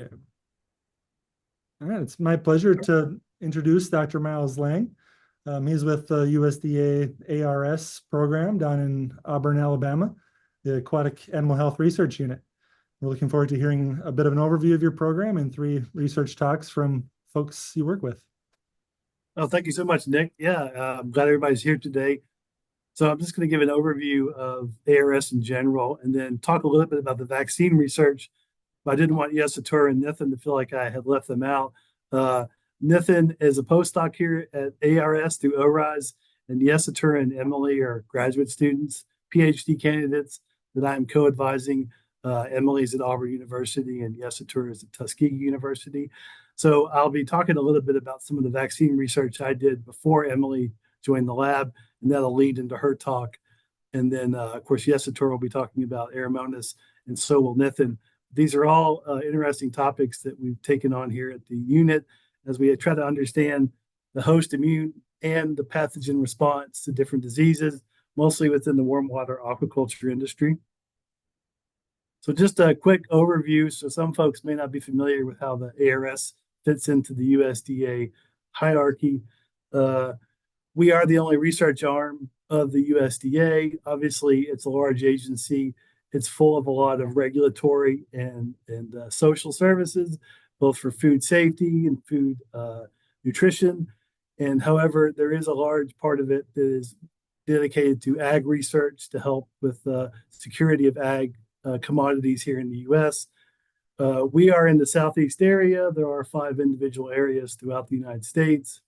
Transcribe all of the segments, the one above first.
Okay. All right, it's my pleasure to introduce Dr. Miles Lange. He's with the USDA ARS program down in Auburn, Alabama, the Aquatic Animal Health Research Unit. We're looking forward to hearing a bit of an overview of your program and 3 research talks from folks you work with. Oh, thank you so much, Nick. Yeah, I'm glad everybody's here today. So I'm just going to give an overview of ARS in general and then talk a little bit about the vaccine research. But I didn't want Yesatur and Nithin to feel like I had left them out. Uh, Nithin is a postdoc here at ARS through ORISE, and Yesatur and Emily are graduate students, PhD candidates that I'm co-advising. Emily's at Auburn University and Yesatur is at Tuskegee University. So I'll be talking a little bit about some of the vaccine research I did before Emily joined the lab, and that'll lead into her talk. And then, of course, Yesatur will be talking about Aeromonas, and so will Nithin. These are all interesting topics that we've taken on here at the unit as we try to understand the host immune and the pathogen response to different diseases, mostly within the warm water aquaculture industry. So just a quick overview. So some folks may not be familiar with how the ARS fits into the USDA hierarchy. We are the only research arm of the USDA. Obviously, it's a large agency. It's full of a lot of regulatory and social services, both for food safety and food nutrition. And however, there is a large part of it that is dedicated to ag research to help with security of ag commodities here in the U.S. We are in the Southeast area. There are 5 individual areas throughout the United States.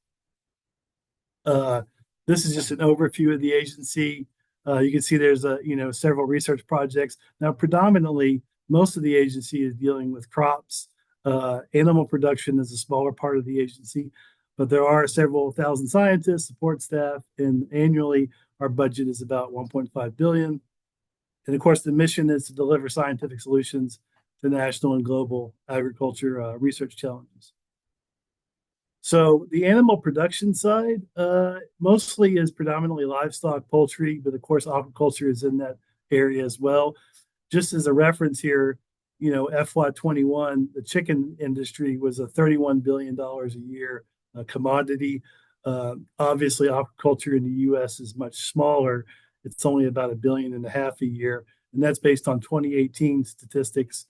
This is just an overview of the agency. You can see there's several research projects. Now, predominantly, most of the agency is dealing with crops. Animal production is a smaller part of the agency, but there are several thousand scientists, support staff, and annually our budget is about $1.5 billion. And of course, the mission is to deliver scientific solutions to national and global agriculture research challenges. So the animal production side mostly is predominantly livestock, poultry, but of course aquaculture is in that area as well. Just as a reference here, FY21, the chicken industry was a $31 billion a year commodity. Obviously, aquaculture in the U.S. is much smaller. It's only about $1.5 billion a year, and that's based on 2018 statistics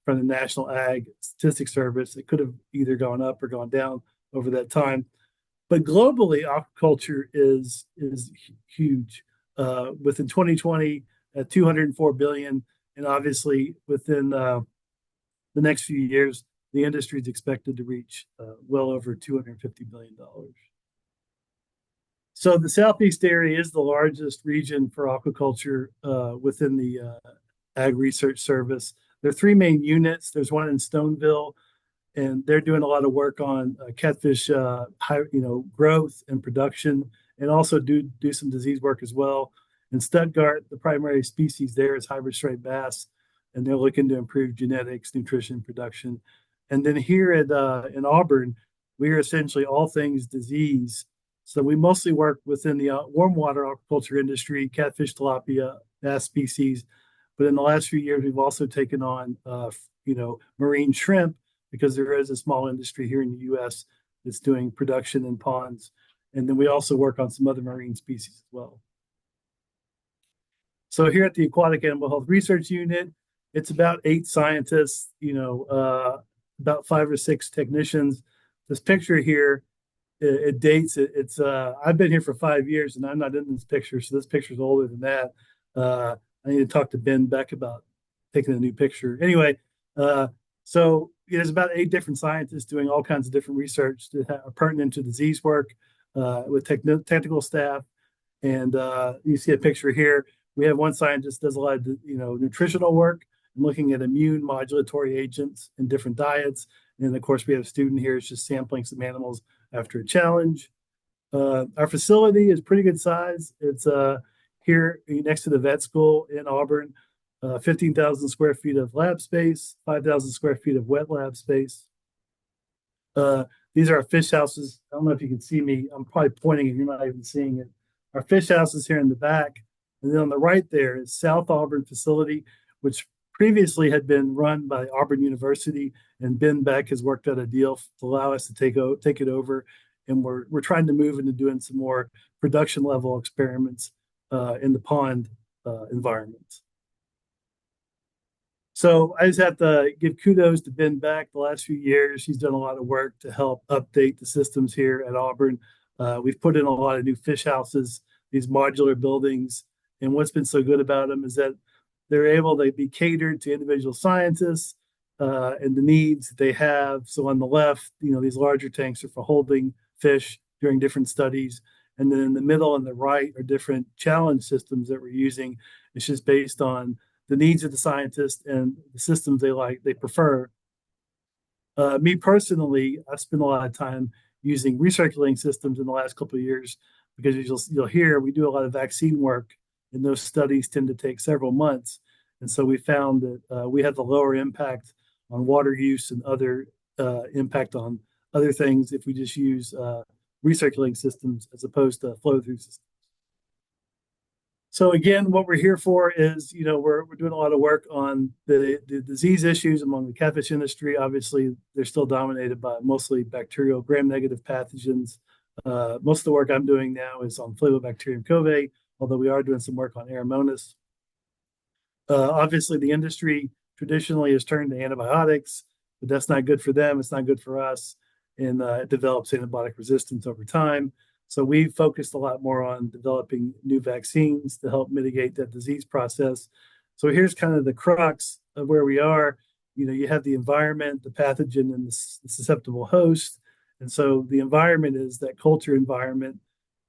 from the National Ag Statistics Service. It could have either gone up or gone down over that time. But globally, aquaculture is huge. Within 2020, at $204 billion, and obviously within the next few years, the industry is expected to reach well over $250 billion. So the Southeast area is the largest region for aquaculture within the Ag Research Service. There are 3 main units. There's one in Stoneville, and they're doing a lot of work on catfish, growth and production, and also do some disease work as well. In Stuttgart, the primary species there is hybrid striped bass, and they're looking to improve genetics, nutrition, production. And then here at in Auburn, we are essentially all things disease. So we mostly work within the warm water aquaculture industry, catfish, tilapia, bass species. But in the last few years, we've also taken on, marine shrimp, because there is a small industry here in the U.S. that's doing production in ponds. And then we also work on some other marine species as well. So here at the Aquatic Animal Health Research Unit, it's about 8 scientists, about 5 or 6 technicians. This picture here, it dates. I've been here for 5 years, and I'm not in this picture, so this picture's older than that. I need to talk to Ben Beck about taking a new picture. Anyway, so there's about 8 different scientists doing all kinds of different research that are pertinent to disease work with technical staff. And you see a picture here. We have one scientist does a lot of nutritional work and looking at immune modulatory agents in different diets. And of course, we have a student here who's just sampling some animals after a challenge. Our facility is pretty good size. It's here next to the vet school in Auburn. 15,000 square feet of lab space, 5,000 square feet of wet lab space. These are our fish houses. I don't know if you can see me. I'm probably pointing and you're not even seeing it. Our fish house is here in the back. And then on the right there is South Auburn facility, which previously had been run by Auburn University, and Ben Beck has worked out a deal to allow us to take it over, and we're trying to move into doing some more production level experiments in the pond environment. So I just have to give kudos to Ben Beck. The last few years, he's done a lot of work to help update the systems here at Auburn. We've put in a lot of new fish houses, these modular buildings, and what's been so good about them is that they're able to be catered to individual scientists and the needs they have. So on the left, these larger tanks are for holding fish during different studies. And then in the middle and the right are different challenge systems that we're using. It's just based on the needs of the scientists and the systems they prefer. Me personally, I've spent a lot of time using recirculating systems in the last couple of years because you'll hear we do a lot of vaccine work, and those studies tend to take several months. And so we found that we have the lower impact on water use and other impact on other things if we just use recirculating systems as opposed to flow through systems. So again, what we're here for is, we're doing a lot of work on the disease issues among the catfish industry. Obviously, they're still dominated by mostly bacterial gram-negative pathogens. Most of the work I'm doing now is on Flavobacterium covei, although we are doing some work on Aeromonas. Obviously, the industry traditionally has turned to antibiotics, but that's not good for them. It's not good for us, and it develops antibiotic resistance over time. So we've focused a lot more on developing new vaccines to help mitigate that disease process. So here's kind of the crux of where we are. You have the environment, the pathogen, and the susceptible host. And so the environment is that culture environment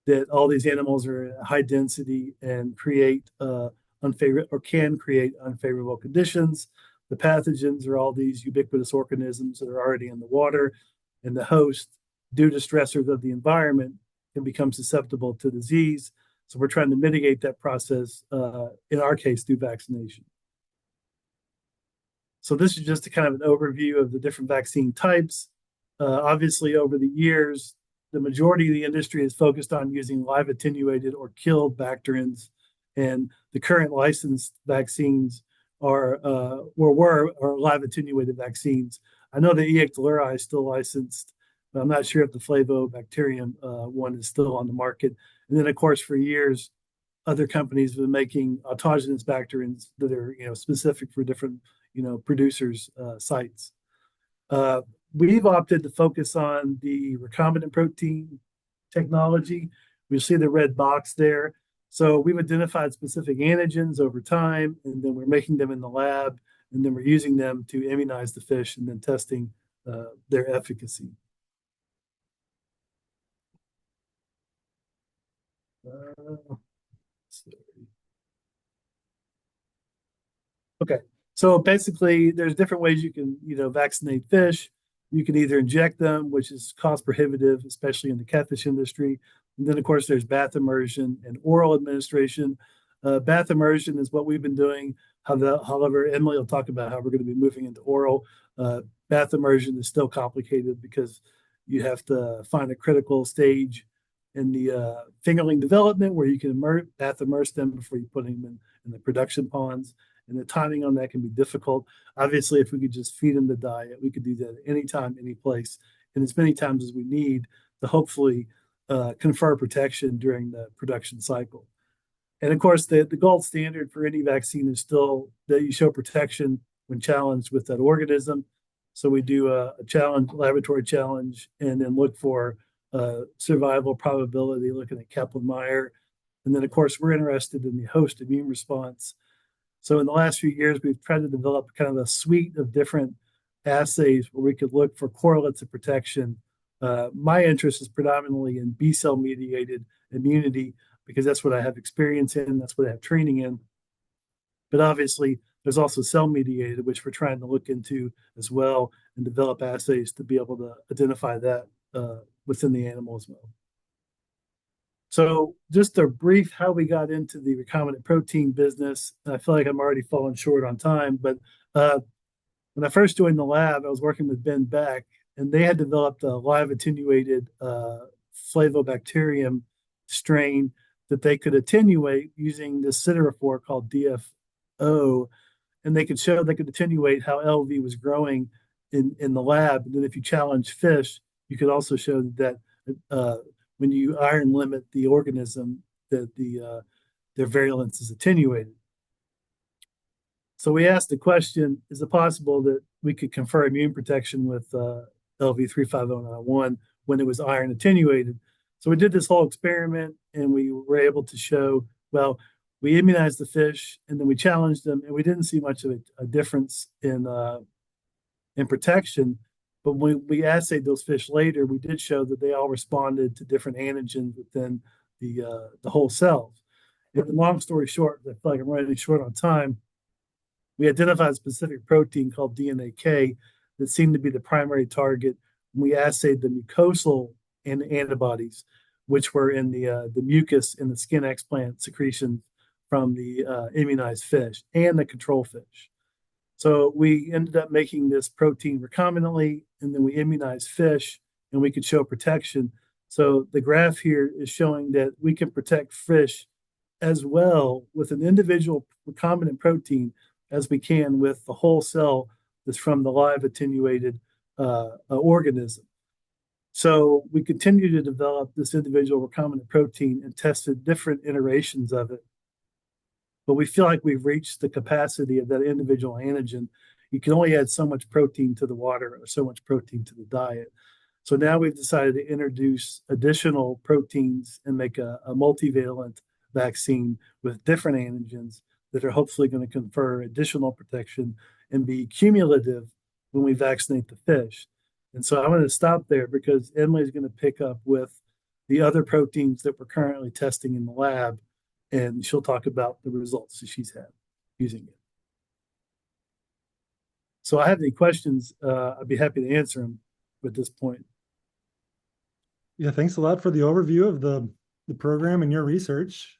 that all these animals are at high density and create can create unfavorable conditions. The pathogens are all these ubiquitous organisms that are already in the water, and the host, due to stressors of the environment, can become susceptible to disease. So we're trying to mitigate that process, in our case, through vaccination. So this is just a kind of an overview of the different vaccine types. Obviously, over the years, the majority of the industry is focused on using live attenuated or killed bacterians, and the current licensed vaccines are live attenuated vaccines. I know the Eicheluri is still licensed, but I'm not sure if the Flavobacterium one is still on the market. And then, of course, for years, other companies have been making autogenous bacterians that are specific for different producers' sites. We've opted to focus on the recombinant protein technology. We see the red box there. So we've identified specific antigens over time, and then we're making them in the lab, and then we're using them to immunize the fish and then testing their efficacy. Okay, so basically, there's different ways you can, vaccinate fish. You can either inject them, which is cost prohibitive, especially in the catfish industry. And then, of course, there's bath immersion and oral administration. Bath immersion is what we've been doing. However, Emily will talk about how we're going to be moving into oral. Bath immersion is still complicated because you have to find a critical stage in the fingerling development where you can bath immerse them before you put them in the production ponds. And the timing on that can be difficult. Obviously, if we could just feed them the diet, we could do that at any time, any place, and as many times as we need to hopefully confer protection during the production cycle. And of course, the gold standard for any vaccine is still that you show protection when challenged with that organism. So we do a laboratory challenge, and then look for survival probability, looking at Kaplan-Meier. And then, of course, we're interested in the host immune response. So in the last few years, we've tried to develop kind of a suite of different assays where we could look for correlates of protection. My interest is predominantly in B-cell mediated immunity because that's what I have experience in, that's what I have training in. But obviously, there's also cell mediated, which we're trying to look into as well and develop assays to be able to identify that within the animal as well. So just a brief how we got into the recombinant protein business. I feel like I'm already falling short on time, but when I first joined the lab, I was working with Ben Beck, and they had developed a live attenuated Flavobacterium strain that they could attenuate using this siderophore called DFO. and they could attenuate how LV was growing in the lab. And then if you challenge fish, you could also show that when you iron limit the organism, that their virulence is attenuated. So we asked the question, is it possible that we could confer immune protection with LV35091 when it was iron attenuated? So we did this whole experiment and we were able to show, well, we immunized the fish and then we challenged them and we didn't see much of a difference in protection. But when we assayed those fish later, we did show that they all responded to different antigens within the whole cells. And long story short, I feel like I'm running short on time. We identified a specific protein called DNA-K that seemed to be the primary target. We assayed the mucosal antibodies, which were in the mucus in the skin explant secretion from the immunized fish and the control fish. So we ended up making this protein recombinantly, and then we immunized fish, and we could show protection. So the graph here is showing that we can protect fish as well with an individual recombinant protein as we can with the whole cell that's from the live attenuated organism. So we continue to develop this individual recombinant protein and tested different iterations of it. But we feel like we've reached the capacity of that individual antigen. You can only add so much protein to the water or so much protein to the diet. So now we've decided to introduce additional proteins and make a multivalent vaccine with different antigens that are hopefully going to confer additional protection and be cumulative when we vaccinate the fish. And so I'm going to stop there because Emily is going to pick up with the other proteins that we're currently testing in the lab, and she'll talk about the results that she's had using it. So I have any questions, I'd be happy to answer them at this point. Yeah, thanks a lot for the overview of the program and your research.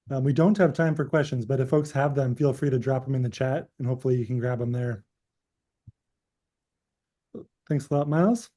We don't have time for questions, but if folks have them, feel free to drop them in the chat and hopefully you can grab them there. Thanks a lot, Miles.